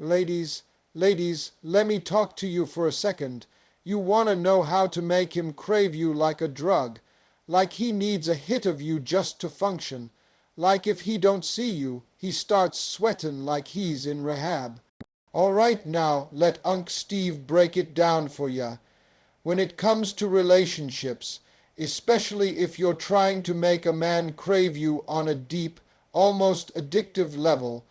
Ladies, ladies, let me talk to you for a second. You want to know how to make him crave you like a drug, like he needs a hit of you just to function, like if he don't see you, he starts sweatin' like he's in rehab. All right now, let Unc Steve break it down for ya. When it comes to relationships, especially if you're trying to make a man crave you on a deep, almost addictive level,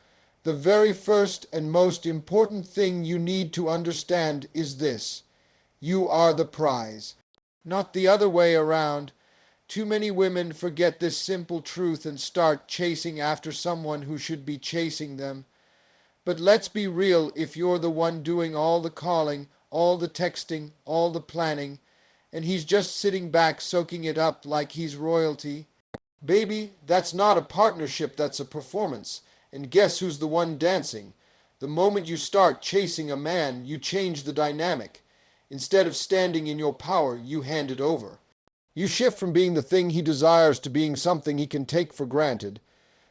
the very first and most important thing you need to understand is this: you are the prize, not the other way around. Too many women forget this simple truth and start chasing after someone who should be chasing them. But let's be real, if you're the one doing all the calling, all the texting, all the planning, and he's just sitting back soaking it up like he's royalty, baby, that's not a partnership, that's a performance. And guess who's the one dancing? The moment you start chasing a man, you change the dynamic. Instead of standing in your power, you hand it over. You shift from being the thing he desires to being something he can take for granted.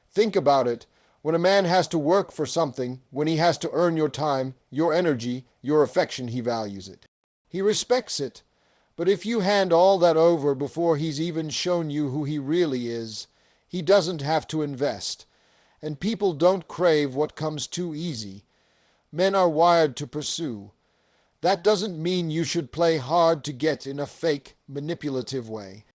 Think about it. When a man has to work for something, when he has to earn your time, your energy, your affection, he values it. He respects it. But if you hand all that over before he's even shown you who he really is, he doesn't have to invest. And people don't crave what comes too easy. Men are wired to pursue. That doesn't mean you should play hard to get in a fake, manipulative way.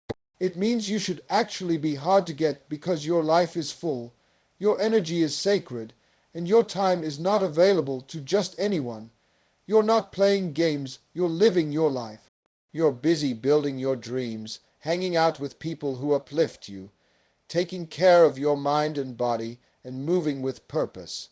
It means you should actually be hard to get because your life is full, your energy is sacred, and your time is not available to just anyone. You're not playing games, you're living your life. You're busy building your dreams, hanging out with people who uplift you, taking care of your mind and body, and moving with purpose.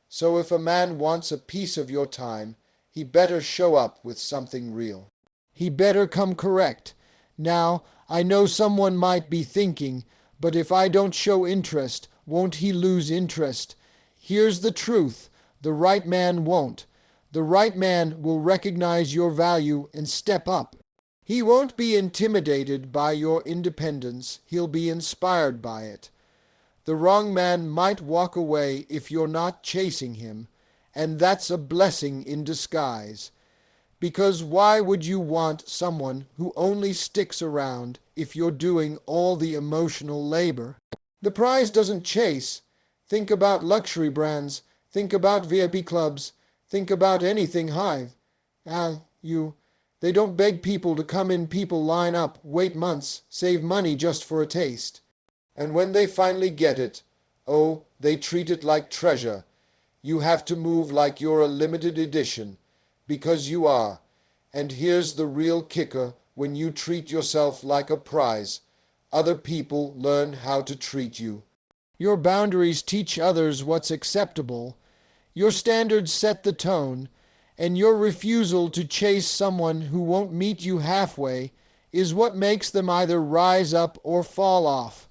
So if a man wants a piece of your time, he better show up with something real. He better come correct. Now, I know someone might be thinking, but if I don't show interest, won't he lose interest? Here's the truth. The right man won't. The right man will recognize your value and step up. He won't be intimidated by your independence. He'll be inspired by it. The wrong man might walk away if you're not chasing him, and that's a blessing in disguise. Because why would you want someone who only sticks around if you're doing all the emotional labor? The prize doesn't chase. Think about luxury brands. Think about VIP clubs. Think about anything high. They don't beg people to come in. People line up, wait months, save money just for a taste. And when they finally get it, oh, they treat it like treasure. You have to move like you're a limited edition, because you are. And here's the real kicker: when you treat yourself like a prize, other people learn how to treat you. Your boundaries teach others what's acceptable. Your standards set the tone, and your refusal to chase someone who won't meet you halfway is what makes them either rise up or fall off.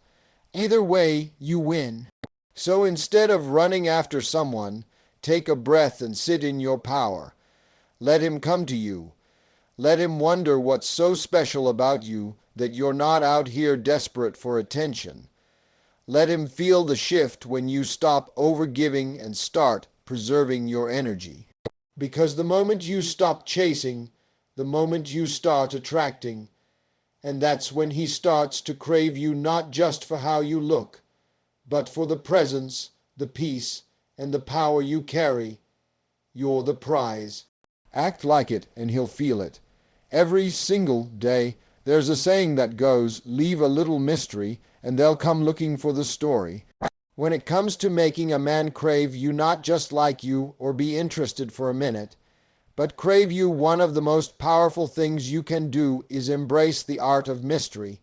Either way, you win. So instead of running after someone, take a breath and sit in your power. Let him come to you. Let him wonder what's so special about you that you're not out here desperate for attention. Let him feel the shift when you stop overgiving and start preserving your energy. Because the moment you stop chasing, the moment you start attracting, and that's when he starts to crave you not just for how you look, but for the presence, the peace, and the power you carry. You're the prize. Act like it, and he'll feel it. Every single day, there's a saying that goes, leave a little mystery, and they'll come looking for the story. When it comes to making a man crave you not just like you or be interested for a minute, but crave you, one of the most powerful things you can do is embrace the art of mystery.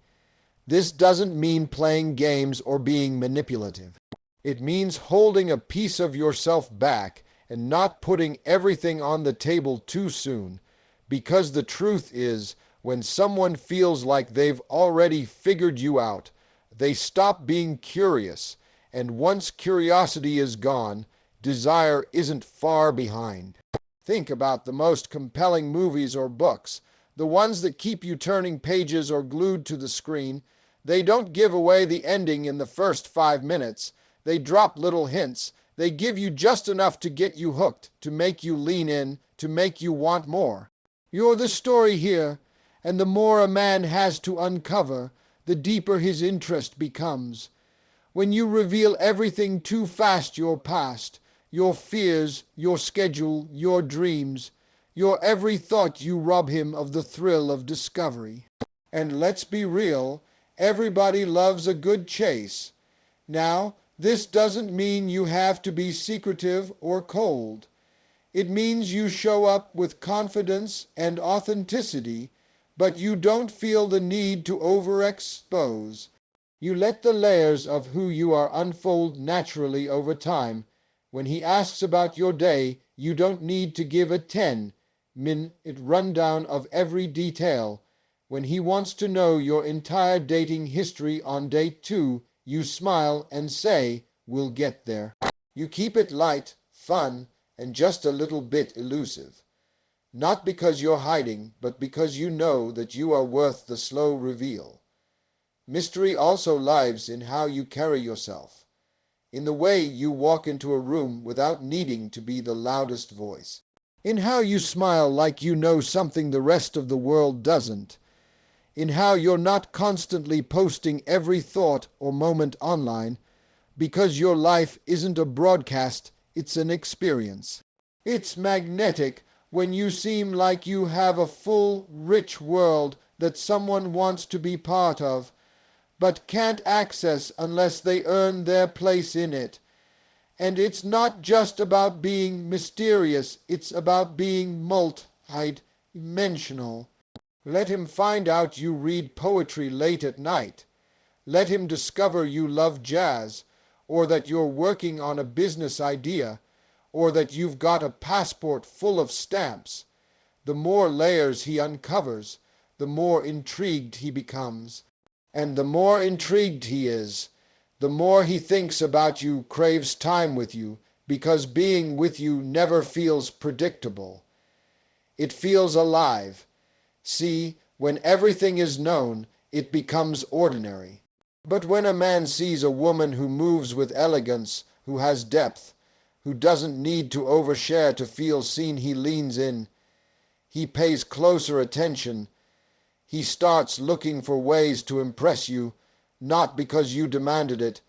This doesn't mean playing games or being manipulative. It means holding a piece of yourself back and not putting everything on the table too soon. Because the truth is, when someone feels like they've already figured you out, they stop being curious. And once curiosity is gone, desire isn't far behind. Think about the most compelling movies or books, the ones that keep you turning pages or glued to the screen. They don't give away the ending in the first 5 minutes. They drop little hints, They give you just enough to get you hooked, to make you lean in, to make you want more. You're the story here, and the more a man has to uncover, the deeper his interest becomes. When you reveal everything too fast, your past, your fears, your schedule, your dreams, your every thought, you rob him of the thrill of discovery. And let's be real, everybody loves a good chase. Now, this doesn't mean you have to be secretive or cold. It means you show up with confidence and authenticity, but you don't feel the need to overexpose. You let the layers of who you are unfold naturally over time. When he asks about your day, you don't need to give a 10-minute rundown of every detail. When he wants to know your entire dating history on date 2, you smile and say, "We'll get there." You keep it light, fun, and just a little bit elusive. Not because you're hiding, but because you know that you are worth the slow reveal. Mystery also lives in how you carry yourself, in the way you walk into a room without needing to be the loudest voice, in how you smile like you know something the rest of the world doesn't, in how you're not constantly posting every thought or moment online, because your life isn't a broadcast, it's an experience. It's magnetic when you seem like you have a full, rich world that someone wants to be part of, but can't access unless they earn their place in it. And it's not just about being mysterious, it's about being multi-dimensional. Let him find out you read poetry late at night. Let him discover you love jazz, or that you're working on a business idea, or that you've got a passport full of stamps. The more layers he uncovers, the more intrigued he becomes. And the more intrigued he is, the more he thinks about you, craves time with you, because being with you never feels predictable. It feels alive. See, when everything is known, it becomes ordinary. But when a man sees a woman who moves with elegance, who has depth, who doesn't need to overshare to feel seen, he leans in. He pays closer attention. He starts looking for ways to impress you, not because you demanded it,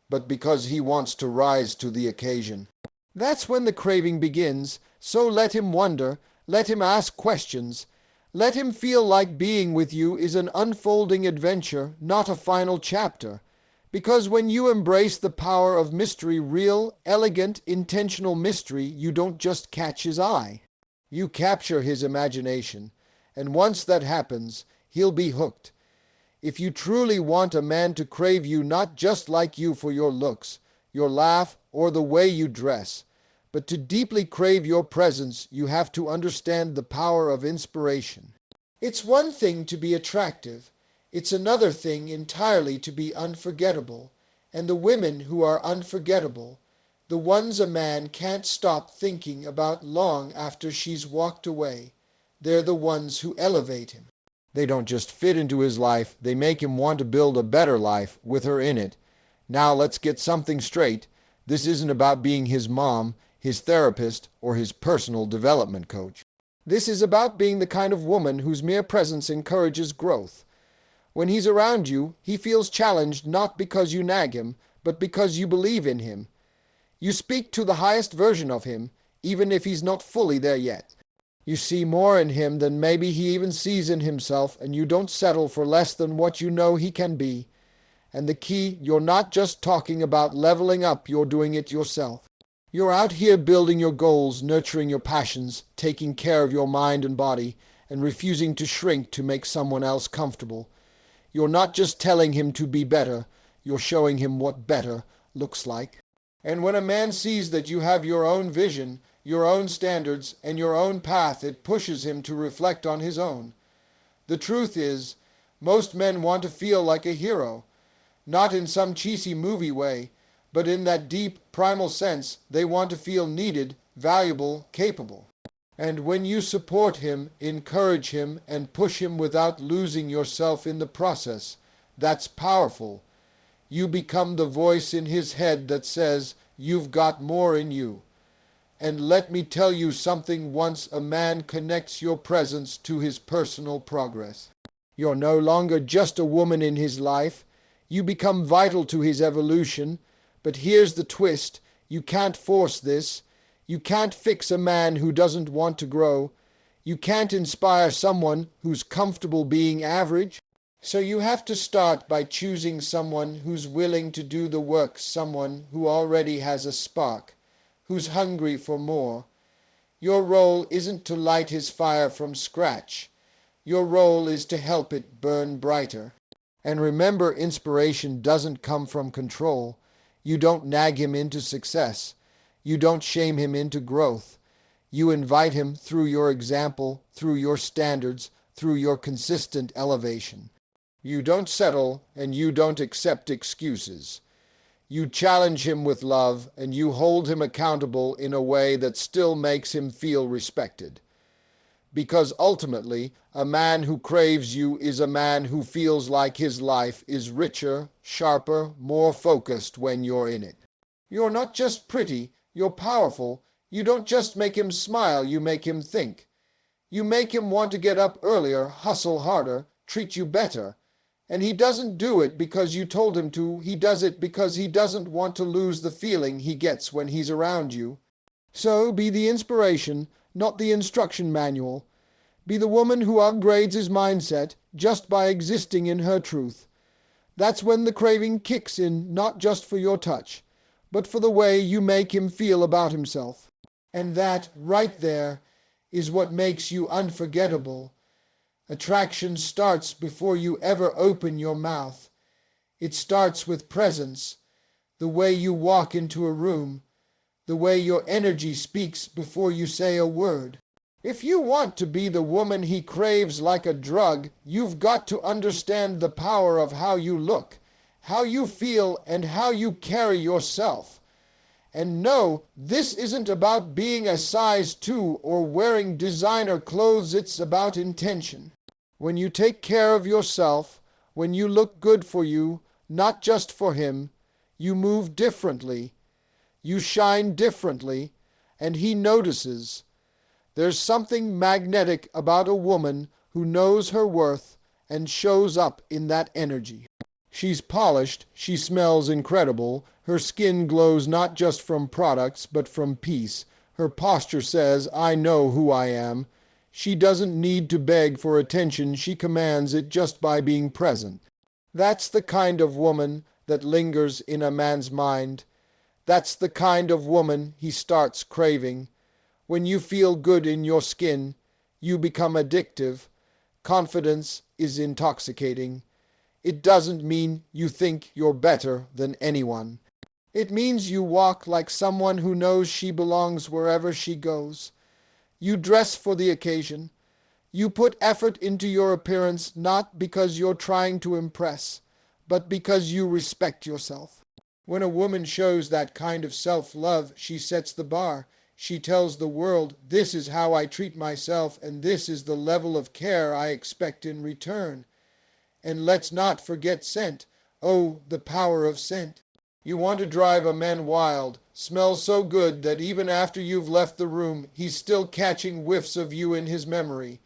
but because he wants to rise to the occasion. That's when the craving begins, so let him wonder, let him ask questions. Let him feel like being with you is an unfolding adventure, not a final chapter. Because when you embrace the power of mystery, real, elegant, intentional mystery, you don't just catch his eye. You capture his imagination. And once that happens, he'll be hooked. If you truly want a man to crave you, not just like you for your looks, your laugh, or the way you dress, but to deeply crave your presence, you have to understand the power of inspiration. It's one thing to be attractive. It's another thing entirely to be unforgettable. And the women who are unforgettable, the ones a man can't stop thinking about long after she's walked away, they're the ones who elevate him. They don't just fit into his life, they make him want to build a better life with her in it. Now let's get something straight. This isn't about being his mom, his therapist, or his personal development coach. This is about being the kind of woman whose mere presence encourages growth. When he's around you, he feels challenged not because you nag him, but because you believe in him. You speak to the highest version of him, even if he's not fully there yet. You see more in him than maybe he even sees in himself, and you don't settle for less than what you know he can be. And the key, you're not just talking about leveling up, you're doing it yourself. You're out here building your goals, nurturing your passions, taking care of your mind and body, and refusing to shrink to make someone else comfortable. You're not just telling him to be better, you're showing him what better looks like. And when a man sees that you have your own vision, your own standards, and your own path, it pushes him to reflect on his own. The truth is, most men want to feel like a hero, not in some cheesy movie way, but in that deep, primal sense, they want to feel needed, valuable, capable. And when you support him, encourage him, and push him without losing yourself in the process, that's powerful. You become the voice in his head that says, you've got more in you. And let me tell you something, once a man connects your presence to his personal progress, you're no longer just a woman in his life. You become vital to his evolution. But here's the twist. You can't force this. You can't fix a man who doesn't want to grow. You can't inspire someone who's comfortable being average. So you have to start by choosing someone who's willing to do the work, someone who already has a spark, who's hungry for more. Your role isn't to light his fire from scratch. Your role is to help it burn brighter. And remember, inspiration doesn't come from control. You don't nag him into success. You don't shame him into growth. You invite him through your example, through your standards, through your consistent elevation. You don't settle, and you don't accept excuses. You challenge him with love, and you hold him accountable in a way that still makes him feel respected. Because ultimately, a man who craves you is a man who feels like his life is richer, sharper, more focused when you're in it. You're not just pretty, you're powerful. You don't just make him smile, you make him think. You make him want to get up earlier, hustle harder, treat you better. And he doesn't do it because you told him to. He does it because he doesn't want to lose the feeling he gets when he's around you. So be the inspiration, not the instruction manual. Be the woman who upgrades his mindset just by existing in her truth. That's when the craving kicks in, not just for your touch, but for the way you make him feel about himself. And that, right there, is what makes you unforgettable. Attraction starts before you ever open your mouth. It starts with presence, the way you walk into a room, the way your energy speaks before you say a word. If you want to be the woman he craves like a drug, you've got to understand the power of how you look, how you feel, and how you carry yourself. And no, this isn't about being a size 2 or wearing designer clothes, it's about intention. When you take care of yourself, when you look good for you, not just for him, you move differently, you shine differently, and he notices. There's something magnetic about a woman who knows her worth and shows up in that energy. She's polished, she smells incredible, her skin glows not just from products but from peace. Her posture says, I know who I am. She doesn't need to beg for attention, she commands it just by being present. That's the kind of woman that lingers in a man's mind. That's the kind of woman he starts craving. When you feel good in your skin, you become addictive. Confidence is intoxicating. It doesn't mean you think you're better than anyone. It means you walk like someone who knows she belongs wherever she goes. You dress for the occasion. You put effort into your appearance not because you're trying to impress, but because you respect yourself. When a woman shows that kind of self-love, she sets the bar. She tells the world, this is how I treat myself, and this is the level of care I expect in return. And let's not forget scent. Oh, the power of scent. You want to drive a man wild, smell so good that even after you've left the room, he's still catching whiffs of you in his memory.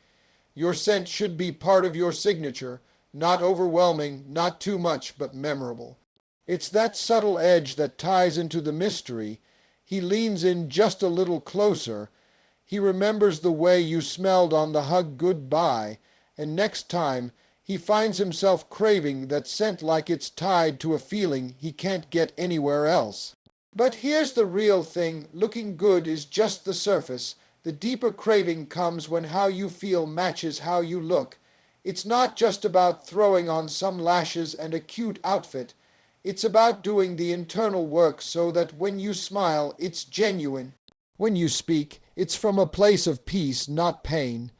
Your scent should be part of your signature, not overwhelming, not too much, but memorable. It's that subtle edge that ties into the mystery. He leans in just a little closer. He remembers the way you smelled on the hug goodbye, and next time, he finds himself craving that scent like it's tied to a feeling he can't get anywhere else. But here's the real thing. Looking good is just the surface. The deeper craving comes when how you feel matches how you look. It's not just about throwing on some lashes and a cute outfit. It's about doing the internal work so that when you smile, it's genuine. When you speak, it's from a place of peace, not pain.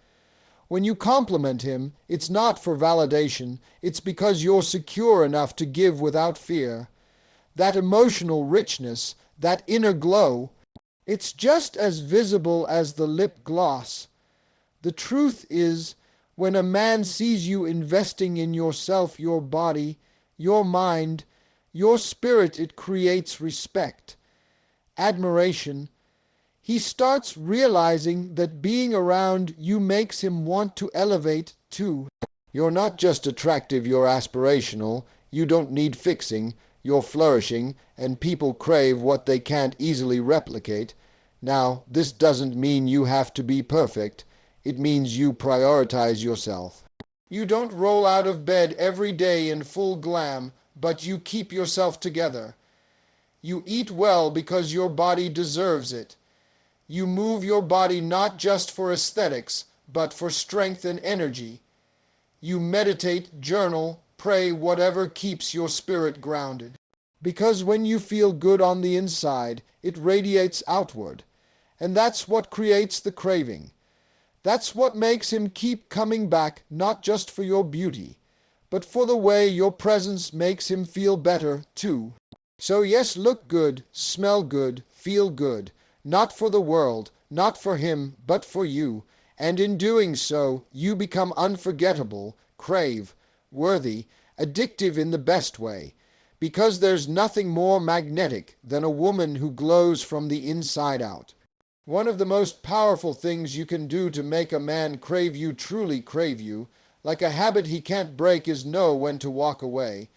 When you compliment him, it's not for validation, it's because you're secure enough to give without fear. That emotional richness, that inner glow, it's just as visible as the lip gloss. The truth is, when a man sees you investing in yourself, your body, your mind, your spirit, it creates respect. admiration. He starts realizing that being around you makes him want to elevate too. You're not just attractive, you're aspirational. You don't need fixing. You're flourishing, and people crave what they can't easily replicate. Now, this doesn't mean you have to be perfect. It means you prioritize yourself. You don't roll out of bed every day in full glam, but you keep yourself together. You eat well because your body deserves it. You move your body not just for aesthetics, but for strength and energy. You meditate, journal, pray, whatever keeps your spirit grounded. Because when you feel good on the inside, it radiates outward. And that's what creates the craving. That's what makes him keep coming back, not just for your beauty, but for the way your presence makes him feel better, too. So yes, look good, smell good, feel good. Not for the world, not for him, but for you. And in doing so, you become unforgettable, crave, worthy, addictive in the best way. Because there's nothing more magnetic than a woman who glows from the inside out. One of the most powerful things you can do to make a man crave you, truly crave you, like a habit he can't break, is know when to walk away.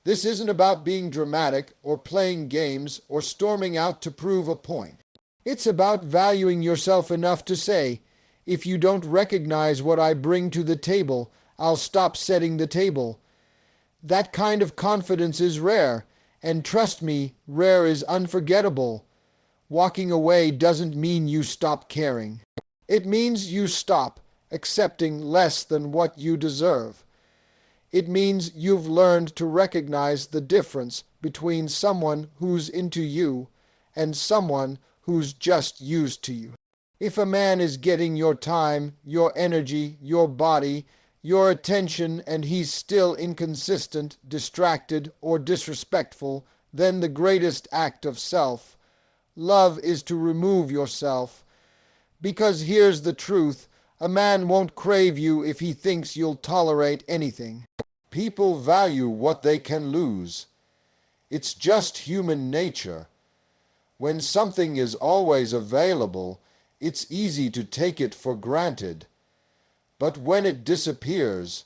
This isn't about being dramatic or playing games or storming out to prove a point. It's about valuing yourself enough to say, if you don't recognize what I bring to the table, I'll stop setting the table. That kind of confidence is rare, and trust me, rare is unforgettable. Walking away doesn't mean you stop caring. It means you stop accepting less than what you deserve. It means you've learned to recognize the difference between someone who's into you and someone who's just used to you. If a man is getting your time, your energy, your body, your attention, and he's still inconsistent, distracted, or disrespectful, then the greatest act of self-love is to remove yourself. Because here's the truth, a man won't crave you if he thinks you'll tolerate anything. People value what they can lose. It's just human nature. When something is always available, it's easy to take it for granted. But when it disappears,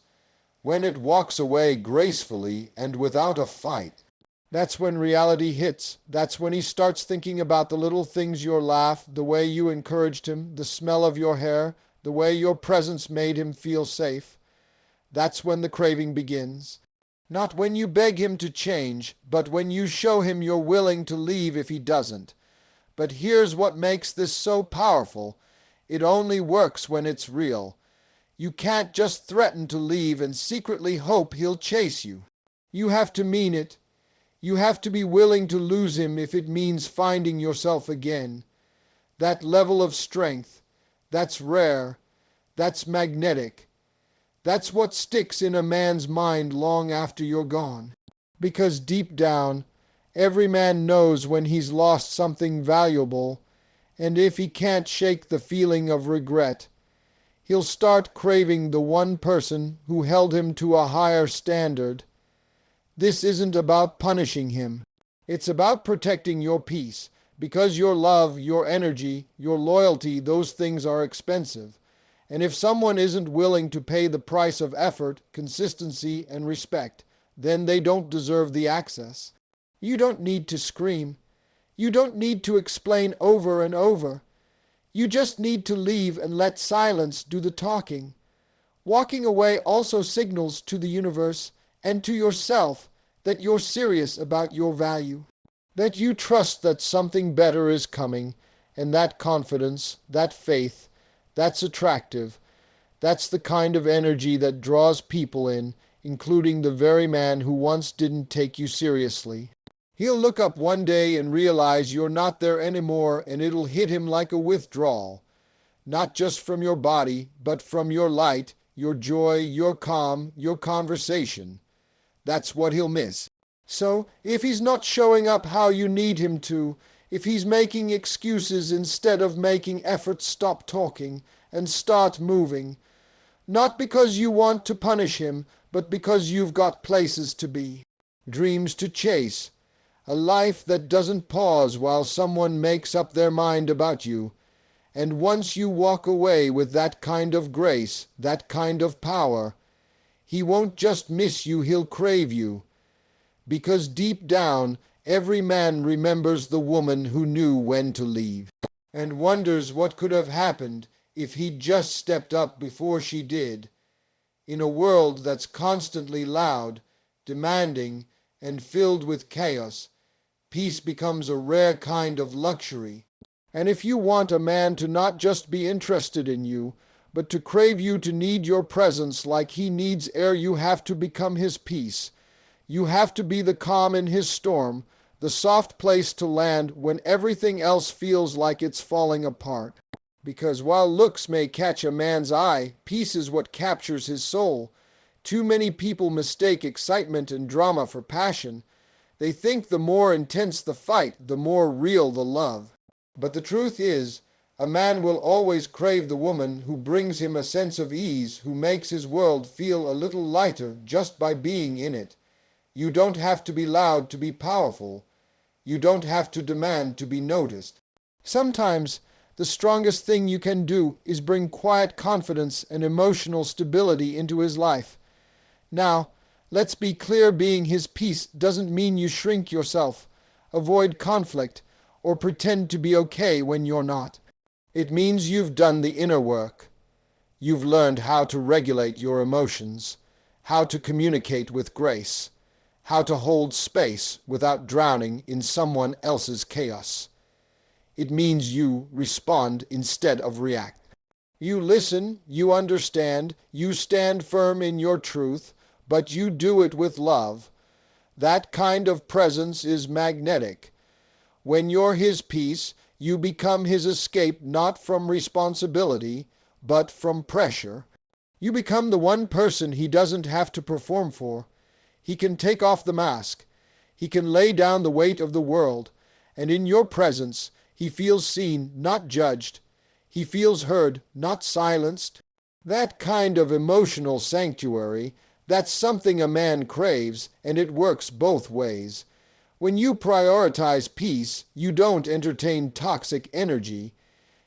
when it walks away gracefully and without a fight, that's when reality hits. That's when he starts thinking about the little things, your laugh, the way you encouraged him, the smell of your hair, the way your presence made him feel safe. That's when the craving begins. Not when you beg him to change, but when you show him you're willing to leave if he doesn't. But here's what makes this so powerful. It only works when it's real. You can't just threaten to leave and secretly hope he'll chase you. You have to mean it. You have to be willing to lose him if it means finding yourself again. That level of strength, that's rare, that's magnetic. That's what sticks in a man's mind long after you're gone. Because deep down, every man knows when he's lost something valuable, and if he can't shake the feeling of regret, he'll start craving the one person who held him to a higher standard. This isn't about punishing him. It's about protecting your peace, because your love, your energy, your loyalty, those things are expensive. And if someone isn't willing to pay the price of effort, consistency, and respect, then they don't deserve the access. You don't need to scream. You don't need to explain over and over. You just need to leave and let silence do the talking. Walking away also signals to the universe and to yourself that you're serious about your value, that you trust that something better is coming, and that confidence, that faith, that's attractive. That's the kind of energy that draws people in, including the very man who once didn't take you seriously. He'll look up one day and realize you're not there anymore, and it'll hit him like a withdrawal. Not just from your body, but from your light, your joy, your calm, your conversation. That's what he'll miss. So, if he's not showing up how you need him to, if he's making excuses instead of making efforts, stop talking and start moving. Not because you want to punish him, but because you've got places to be, dreams to chase, a life that doesn't pause while someone makes up their mind about you. And once you walk away with that kind of grace, that kind of power, he won't just miss you, he'll crave you. Because deep down, every man remembers the woman who knew when to leave, and wonders what could have happened if he'd just stepped up before she did. In a world that's constantly loud, demanding, and filled with chaos, peace becomes a rare kind of luxury. And if you want a man to not just be interested in you, but to crave you, to need your presence like he needs air, you have to become his peace. You have to be the calm in his storm, the soft place to land when everything else feels like it's falling apart. Because while looks may catch a man's eye, peace is what captures his soul. Too many people mistake excitement and drama for passion. They think the more intense the fight, the more real the love. But the truth is, a man will always crave the woman who brings him a sense of ease, who makes his world feel a little lighter just by being in it. You don't have to be loud to be powerful. You don't have to demand to be noticed. Sometimes the strongest thing you can do is bring quiet confidence and emotional stability into his life. Now, let's be clear, being his peace doesn't mean you shrink yourself, avoid conflict, or pretend to be okay when you're not. It means you've done the inner work. You've learned how to regulate your emotions, how to communicate with grace, how to hold space without drowning in someone else's chaos. It means you respond instead of react. You listen, you understand, you stand firm in your truth, but you do it with love. That kind of presence is magnetic. When you're his peace, you become his escape, not from responsibility, but from pressure. You become the one person he doesn't have to perform for. He can take off the mask. He can lay down the weight of the world. And in your presence, he feels seen, not judged. He feels heard, not silenced. That kind of emotional sanctuary, that's something a man craves, and it works both ways. When you prioritize peace, you don't entertain toxic energy.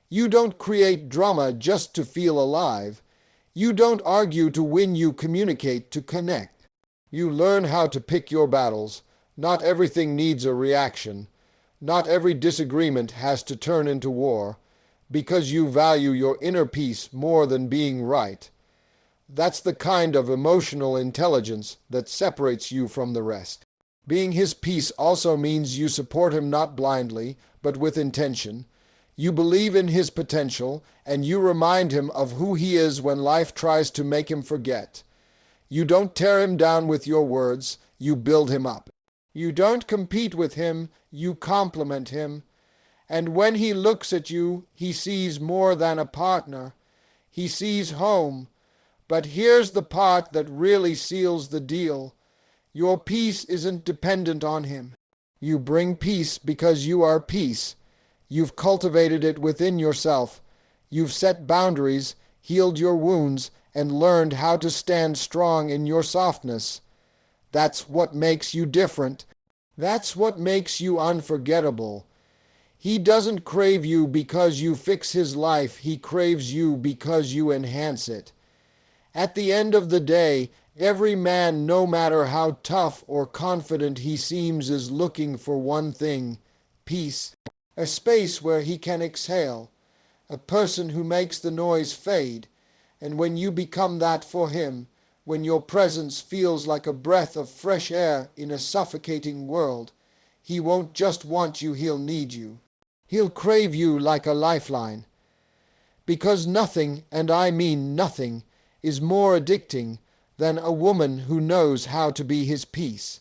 You don't create drama just to feel alive. You don't argue to win, you communicate to connect. You learn how to pick your battles. Not everything needs a reaction. Not every disagreement has to turn into war, because you value your inner peace more than being right. That's the kind of emotional intelligence that separates you from the rest. Being his peace also means you support him not blindly, but with intention. You believe in his potential, and you remind him of who he is when life tries to make him forget. You don't tear him down with your words, you build him up. You don't compete with him, you complement him. And when he looks at you, he sees more than a partner. He sees home. But here's the part that really seals the deal. Your peace isn't dependent on him. You bring peace because you are peace. You've cultivated it within yourself. You've set boundaries, healed your wounds, and learned how to stand strong in your softness. That's what makes you different. That's what makes you unforgettable. He doesn't crave you because you fix his life. He craves you because you enhance it. At the end of the day, every man, no matter how tough or confident he seems, is looking for one thing: peace. A space where he can exhale. A person who makes the noise fade. And when you become that for him, when your presence feels like a breath of fresh air in a suffocating world, he won't just want you, he'll need you. He'll crave you like a lifeline. Because nothing, and I mean nothing, is more addicting than a woman who knows how to be his peace.